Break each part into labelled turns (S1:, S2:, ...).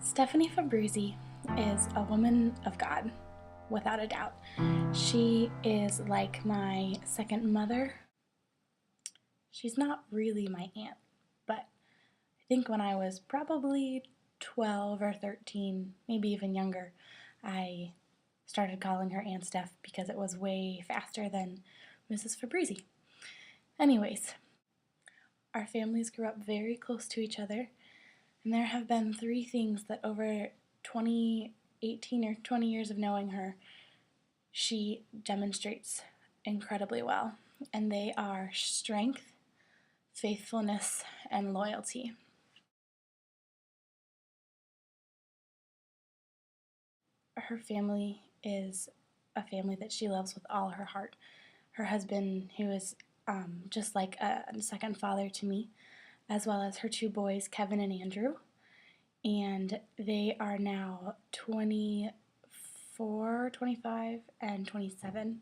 S1: Stephanie Fabrizi is a woman of God, without a doubt. She is like my second mother. She's not really my aunt, but I think when I was probably 12 or 13, maybe even younger, I started calling her Aunt Steph because it was way faster than Mrs. Fabrizi. Anyways, our families grew up very close to each other, and there have been three things that over 18 or 20 years of knowing her, she demonstrates incredibly well. And they are strength, faithfulness, and loyalty. Her family is a family that she loves with all her heart. Her husband, who is just like a second father to me, as well as her two boys, Kevin and Andrew. And they are now 24, 25, and 27.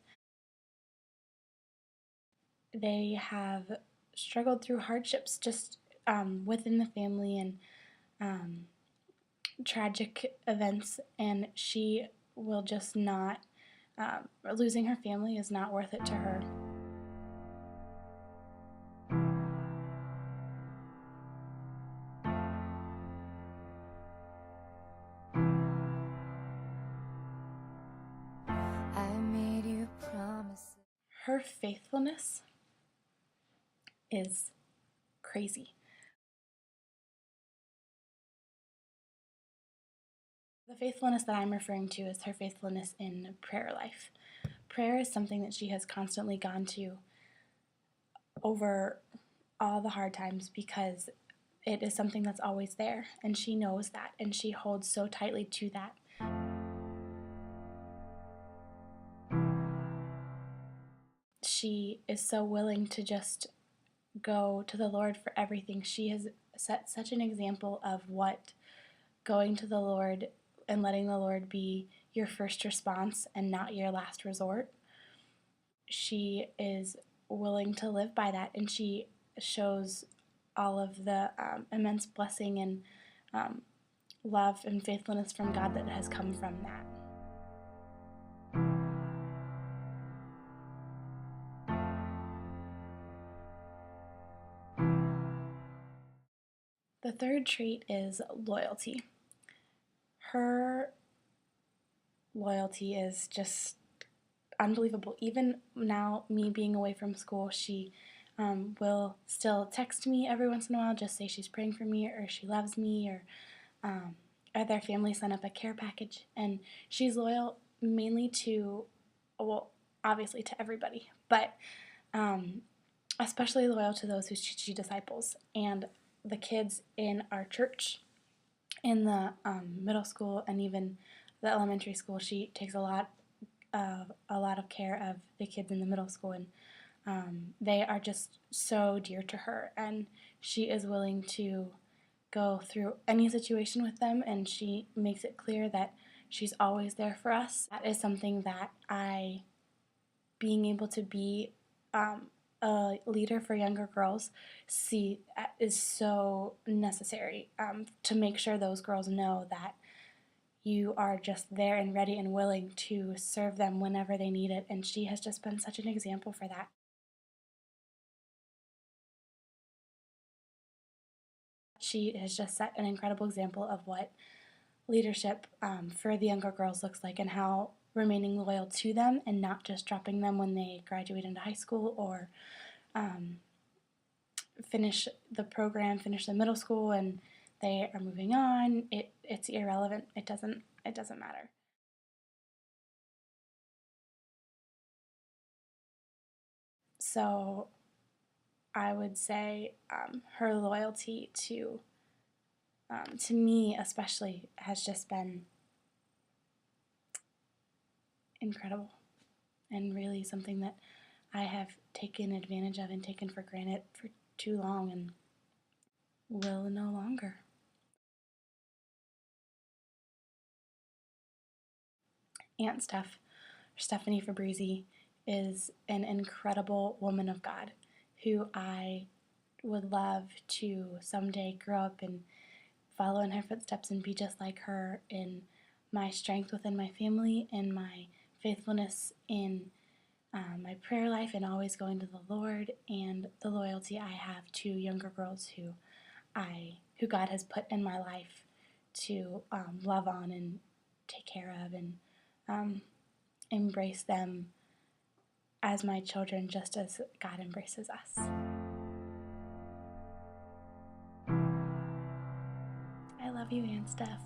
S1: They have struggled through hardships just within the family and tragic events, and she will just not, losing her family is not worth it to her.
S2: I made you promises.
S1: Her faithfulness is crazy. The faithfulness that I'm referring to is her faithfulness in prayer life. Prayer is something that she has constantly gone to over all the hard times because it is something that's always there, and she knows that, and she holds so tightly to that. She is so willing to just go to the Lord for everything. She has set such an example of what going to the Lord and letting the Lord be your first response and not your last resort. She is willing to live by that, and she shows all of the immense blessing and love and faithfulness from God that has come from that. The third trait is loyalty. Her loyalty is just unbelievable. Even now, me being away from school, she will still text me every once in a while, just say she's praying for me or she loves me, or their family sent up a care package. And she's loyal mainly to, well, obviously to everybody, but especially loyal to those who she disciples. And the kids in our church, in the middle school and even the elementary school, she takes a lot of care of the kids in the middle school, and they are just so dear to her, and she is willing to go through any situation with them, and she makes it clear that she's always there for us. That is something that being able to be a leader for younger girls, see is so necessary to make sure those girls know that you are just there and ready and willing to serve them whenever they need it, and she has just been such an example for that. She has just set an incredible example of what leadership for the younger girls looks like, and how remaining loyal to them and not just dropping them when they graduate into high school or finish the program, finish the middle school, and they are moving on. It's irrelevant. It doesn't matter. So I would say her loyalty to me especially has just been incredible, and really something that I have taken advantage of and taken for granted for too long, and will no longer. Aunt Steph, Stephanie Fabrizi, is an incredible woman of God who I would love to someday grow up and follow in her footsteps and be just like her in my strength within my family and my faithfulness in my prayer life and always going to the Lord, and the loyalty I have to younger girls who God has put in my life to love on and take care of and embrace them as my children, just as God embraces us. I love you, Aunt Stef.